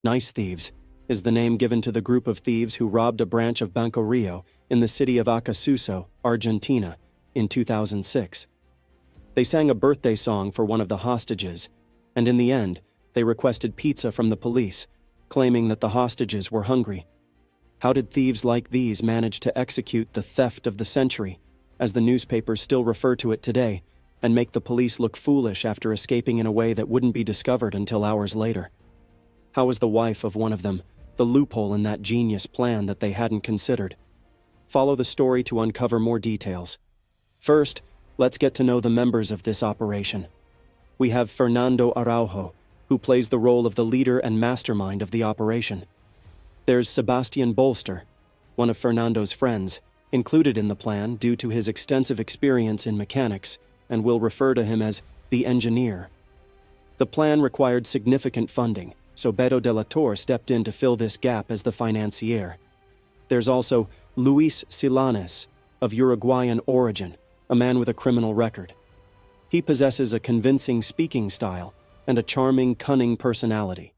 Nice Thieves is the name given to the group of thieves who robbed a branch of Banco Rio in the city of Acasuso, Argentina, in 2006. They sang a birthday song for one of the hostages, and in the end, they requested pizza from the police, claiming that the hostages were hungry. How did thieves like these manage to execute the theft of the century, as the newspapers still refer to it today, and make the police look foolish after escaping in a way that wouldn't be discovered until hours later? How was the wife of one of them the loophole in that genius plan that they hadn't considered? Follow the story to uncover more details. First, let's get to know the members of this operation. We have Fernando Araujo, who plays the role of the leader and mastermind of the operation. There's Sebastian Bolster, one of Fernando's friends, included in the plan due to his extensive experience in mechanics, and we'll refer to him as the engineer. The plan required significant funding, so Beto de la Torre stepped in to fill this gap as the financier. There's also Luis Silanes, of Uruguayan origin, a man with a criminal record. He possesses a convincing speaking style and a charming, cunning personality.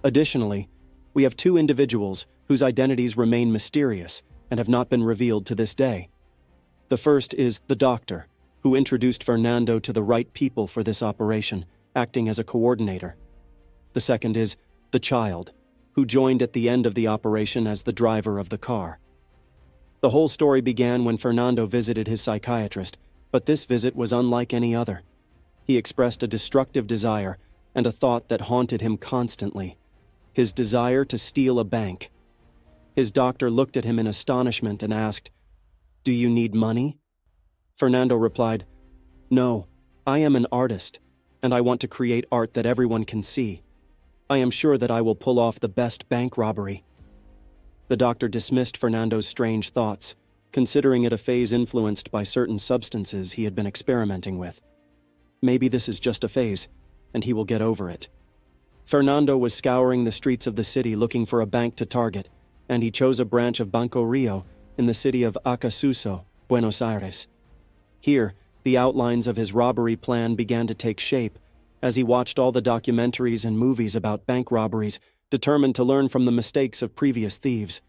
Additionally, we have two individuals whose identities remain mysterious and have not been revealed to this day. The first is the doctor, who introduced Fernando to the right people for this operation, acting as a coordinator. The second is the child, who joined at the end of the operation as the driver of the car. The whole story began when Fernando visited his psychiatrist, but this visit was unlike any other. He expressed a destructive desire and a thought that haunted him constantly: his desire to steal a bank. His doctor looked at him in astonishment and asked, "Do you need money?" Fernando replied, "No, I am an artist, and I want to create art that everyone can see. I am sure that I will pull off the best bank robbery." The doctor dismissed Fernando's strange thoughts, considering it a phase influenced by certain substances he had been experimenting with. Maybe this is just a phase, and he will get over it. Fernando was scouring the streets of the city looking for a bank to target, and he chose a branch of Banco Rio in the city of Acasuso, Buenos Aires. Here, the outlines of his robbery plan began to take shape as he watched all the documentaries and movies about bank robberies, determined to learn from the mistakes of previous thieves.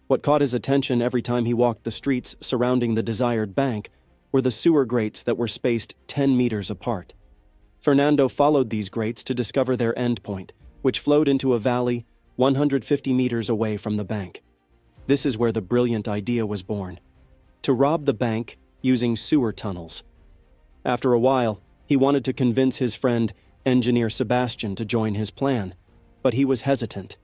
What caught his attention every time he walked the streets surrounding the desired bank were the sewer grates that were spaced 10 meters apart. Fernando followed these grates to discover their endpoint, which flowed into a valley 150 meters away from the bank. This is where the brilliant idea was born: to rob the bank using sewer tunnels. After a while, he wanted to convince his friend, Engineer Sebastian, to join his plan, but he was hesitant.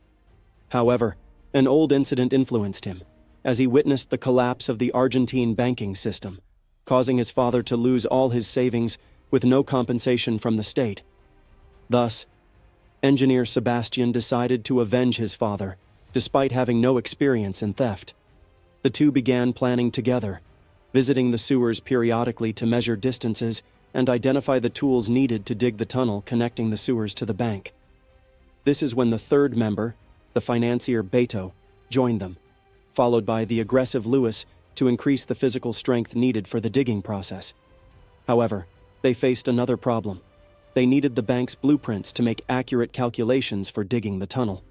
However, an old incident influenced him, as he witnessed the collapse of the Argentine banking system, causing his father to lose all his savings with no compensation from the state. Thus, Engineer Sebastian decided to avenge his father, despite having no experience in theft. The two began planning together, visiting the sewers periodically to measure distances and identify the tools needed to dig the tunnel connecting the sewers to the bank. This is when the third member, the financier Beto, joined them, followed by the aggressive Luis to increase the physical strength needed for the digging process. However, they faced another problem. They needed the bank's blueprints to make accurate calculations for digging the tunnel.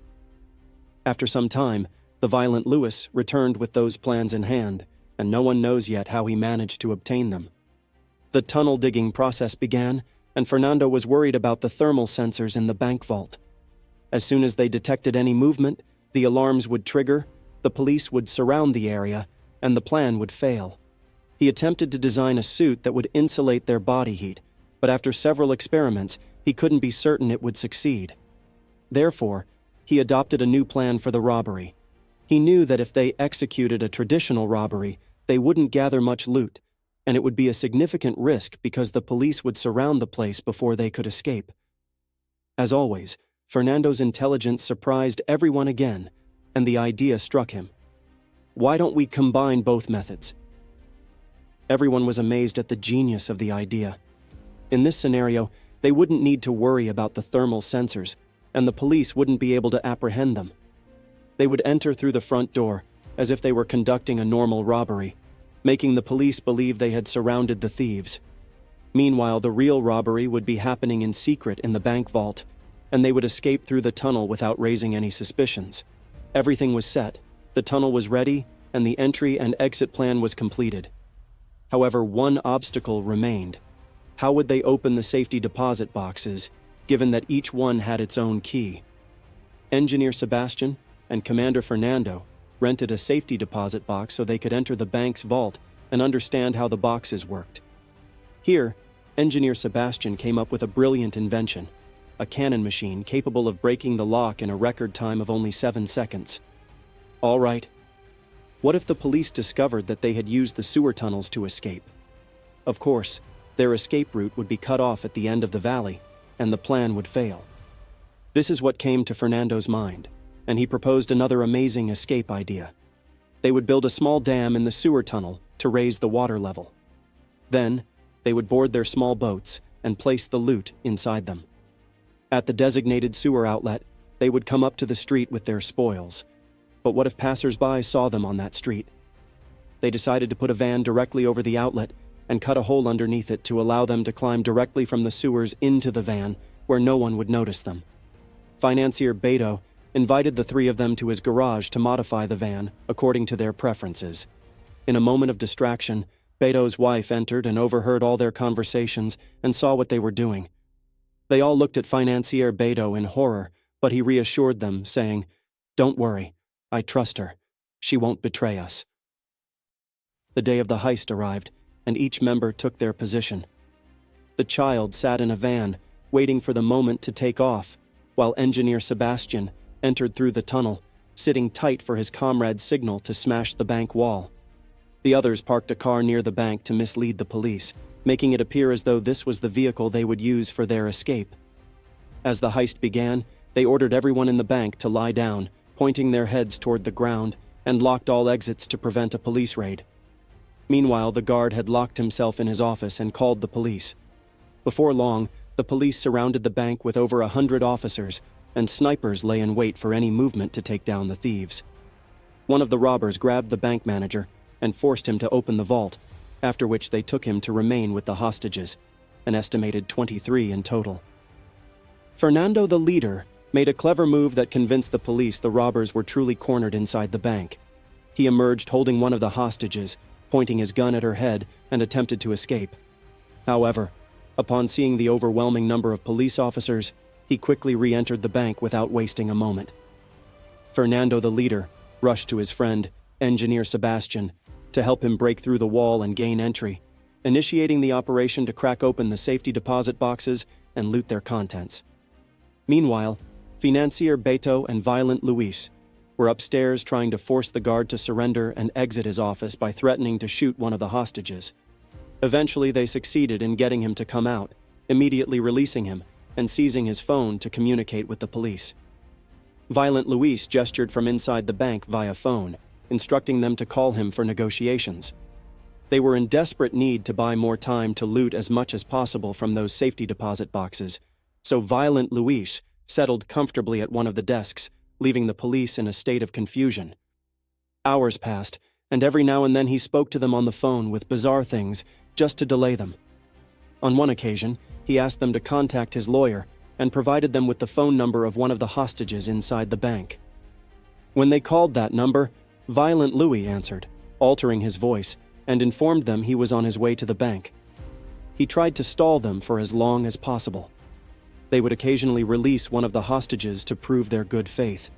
After some time, the violent Luis returned with those plans in hand, and no one knows yet how he managed to obtain them. The tunnel digging process began, and Fernando was worried about the thermal sensors in the bank vault. As soon as they detected any movement, the alarms would trigger, the police would surround the area, and the plan would fail. He attempted to design a suit that would insulate their body heat, but after several experiments, he couldn't be certain it would succeed. Therefore, he adopted a new plan for the robbery. He knew that if they executed a traditional robbery, they wouldn't gather much loot, and it would be a significant risk because the police would surround the place before they could escape. As always, Fernando's intelligence surprised everyone again, and the idea struck him. Why don't we combine both methods? Everyone was amazed at the genius of the idea. In this scenario, they wouldn't need to worry about the thermal sensors, and the police wouldn't be able to apprehend them. They would enter through the front door, as if they were conducting a normal robbery, making the police believe they had surrounded the thieves. Meanwhile, the real robbery would be happening in secret in the bank vault, and they would escape through the tunnel without raising any suspicions. Everything was set, the tunnel was ready, and the entry and exit plan was completed. However, one obstacle remained. How would they open the safety deposit boxes, given that each one had its own key? Engineer Sebastian and Commander Fernando rented a safety deposit box so they could enter the bank's vault and understand how the boxes worked. Here, Engineer Sebastian came up with a brilliant invention, a cannon machine capable of breaking the lock in a record time of only 7 seconds. All right. What if the police discovered that they had used the sewer tunnels to escape? Of course, their escape route would be cut off at the end of the valley, and the plan would fail. This is what came to Fernando's mind, and he proposed another amazing escape idea. They would build a small dam in the sewer tunnel to raise the water level. Then, they would board their small boats and place the loot inside them. At the designated sewer outlet, they would come up to the street with their spoils. But what if passers-by saw them on that street? They decided to put a van directly over the outlet and cut a hole underneath it to allow them to climb directly from the sewers into the van where no one would notice them. Financier Beto invited the three of them to his garage to modify the van according to their preferences. In a moment of distraction, Beto's wife entered and overheard all their conversations and saw what they were doing. They all looked at Financier Beto in horror, but he reassured them, saying, "Don't worry, I trust her. She won't betray us." The day of the heist arrived, and each member took their position. The child sat in a van, waiting for the moment to take off, while Engineer Sebastian entered through the tunnel, sitting tight for his comrade's signal to smash the bank wall. The others parked a car near the bank to mislead the police, making it appear as though this was the vehicle they would use for their escape. As the heist began, they ordered everyone in the bank to lie down, pointing their heads toward the ground, and locked all exits to prevent a police raid. Meanwhile, the guard had locked himself in his office and called the police. Before long, the police surrounded the bank with over 100 officers, and snipers lay in wait for any movement to take down the thieves. One of the robbers grabbed the bank manager and forced him to open the vault, after which they took him to remain with the hostages, an estimated 23 in total. Fernando, the leader, made a clever move that convinced the police the robbers were truly cornered inside the bank. He emerged holding one of the hostages, pointing his gun at her head, and attempted to escape. However, upon seeing the overwhelming number of police officers, he quickly re-entered the bank without wasting a moment. Fernando, the leader, rushed to his friend, Engineer Sebastian, to help him break through the wall and gain entry, initiating the operation to crack open the safety deposit boxes and loot their contents. Meanwhile, Financier Beto and Violent Luis were upstairs trying to force the guard to surrender and exit his office by threatening to shoot one of the hostages. Eventually, they succeeded in getting him to come out, immediately releasing him and seizing his phone to communicate with the police. Violent Luis gestured from inside the bank via phone, instructing them to call him for negotiations. They were in desperate need to buy more time to loot as much as possible from those safety deposit boxes, so Violent Luis settled comfortably at one of the desks, leaving the police in a state of confusion. Hours passed, and every now and then he spoke to them on the phone with bizarre things just to delay them. On one occasion, he asked them to contact his lawyer and provided them with the phone number of one of the hostages inside the bank. When they called that number, Violent Louis answered, altering his voice, and informed them he was on his way to the bank. He tried to stall them for as long as possible. They would occasionally release one of the hostages to prove their good faith.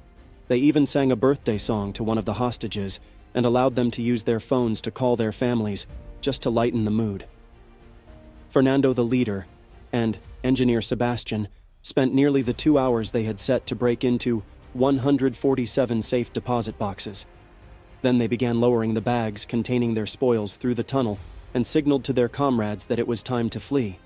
They even sang a birthday song to one of the hostages and allowed them to use their phones to call their families, just to lighten the mood. Fernando, the leader, and Engineer Sebastian spent nearly the 2 hours they had set to break into 147 safe deposit boxes. Then they began lowering the bags containing their spoils through the tunnel and signaled to their comrades that it was time to flee.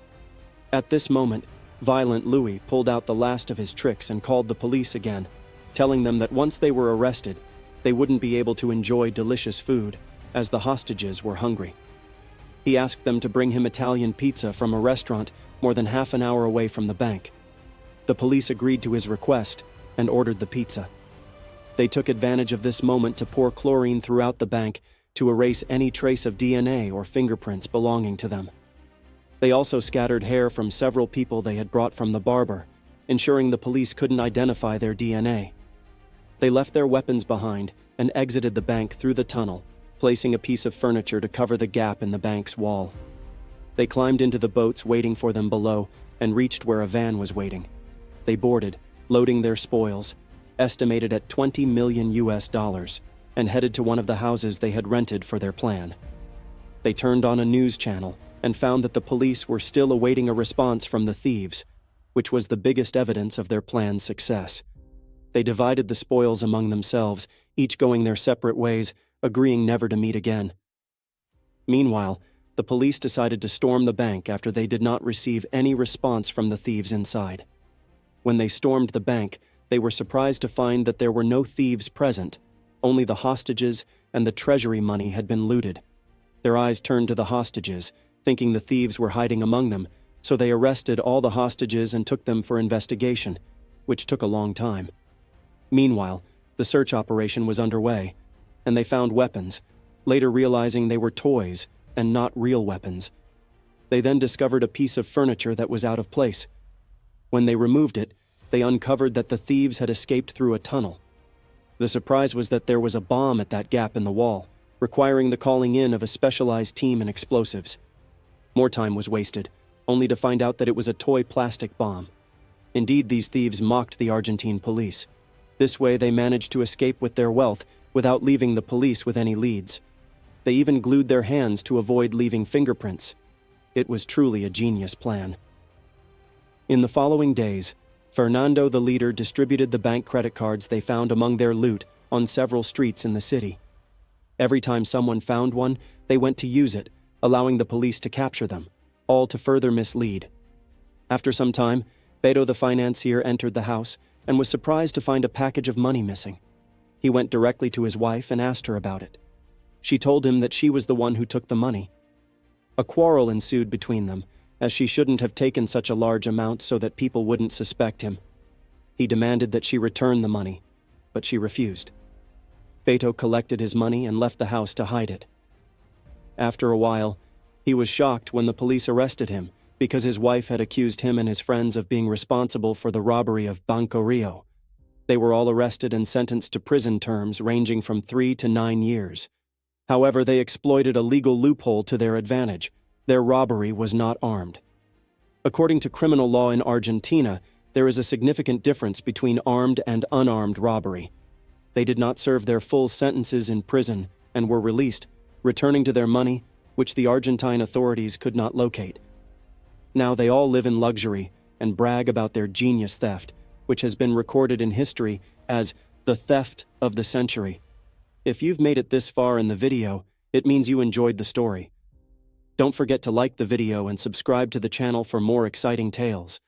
At this moment, Violent Louis pulled out the last of his tricks and called the police again, telling them that once they were arrested, they wouldn't be able to enjoy delicious food, as the hostages were hungry. He asked them to bring him Italian pizza from a restaurant more than half an hour away from the bank. The police agreed to his request and ordered the pizza. They took advantage of this moment to pour chlorine throughout the bank to erase any trace of DNA or fingerprints belonging to them. They also scattered hair from several people they had brought from the barber, ensuring the police couldn't identify their DNA. They left their weapons behind and exited the bank through the tunnel, placing a piece of furniture to cover the gap in the bank's wall. They climbed into the boats waiting for them below and reached where a van was waiting. They boarded, loading their spoils, estimated at $20 million, and headed to one of the houses they had rented for their plan. They turned on a news channel and found that the police were still awaiting a response from the thieves, which was the biggest evidence of their plan's success. They divided the spoils among themselves, each going their separate ways, agreeing never to meet again. Meanwhile, the police decided to storm the bank after they did not receive any response from the thieves inside. When they stormed the bank, they were surprised to find that there were no thieves present. Only the hostages and the treasury money had been looted. Their eyes turned to the hostages, thinking the thieves were hiding among them, so they arrested all the hostages and took them for investigation, which took a long time. Meanwhile, the search operation was underway, and they found weapons, later realizing they were toys and not real weapons. They then discovered a piece of furniture that was out of place. When they removed it, they uncovered that the thieves had escaped through a tunnel. The surprise was that there was a bomb at that gap in the wall, requiring the calling in of a specialized team in explosives. More time was wasted, only to find out that it was a toy plastic bomb. Indeed, these thieves mocked the Argentine police. This way, they managed to escape with their wealth without leaving the police with any leads. They even glued their hands to avoid leaving fingerprints. It was truly a genius plan. In the following days, Fernando the leader distributed the bank credit cards they found among their loot on several streets in the city. Every time someone found one, they went to use it, allowing the police to capture them, all to further mislead. After some time, Beto the financier entered the house and was surprised to find a package of money missing. He went directly to his wife and asked her about it. She told him that she was the one who took the money. A quarrel ensued between them, as she shouldn't have taken such a large amount so that people wouldn't suspect him. He demanded that she return the money, but she refused. Beto collected his money and left the house to hide it. After a while, he was shocked when the police arrested him because his wife had accused him and his friends of being responsible for the robbery of Banco Rio. They were all arrested and sentenced to prison terms ranging from 3 to 9 years. However, they exploited a legal loophole to their advantage. Their robbery was not armed. According to criminal law in Argentina, there is a significant difference between armed and unarmed robbery. They did not serve their full sentences in prison and were released, returning to their money, which the Argentine authorities could not locate. Now they all live in luxury and brag about their genius theft, which has been recorded in history as the theft of the century. If you've made it this far in the video, it means you enjoyed the story. Don't forget to like the video and subscribe to the channel for more exciting tales.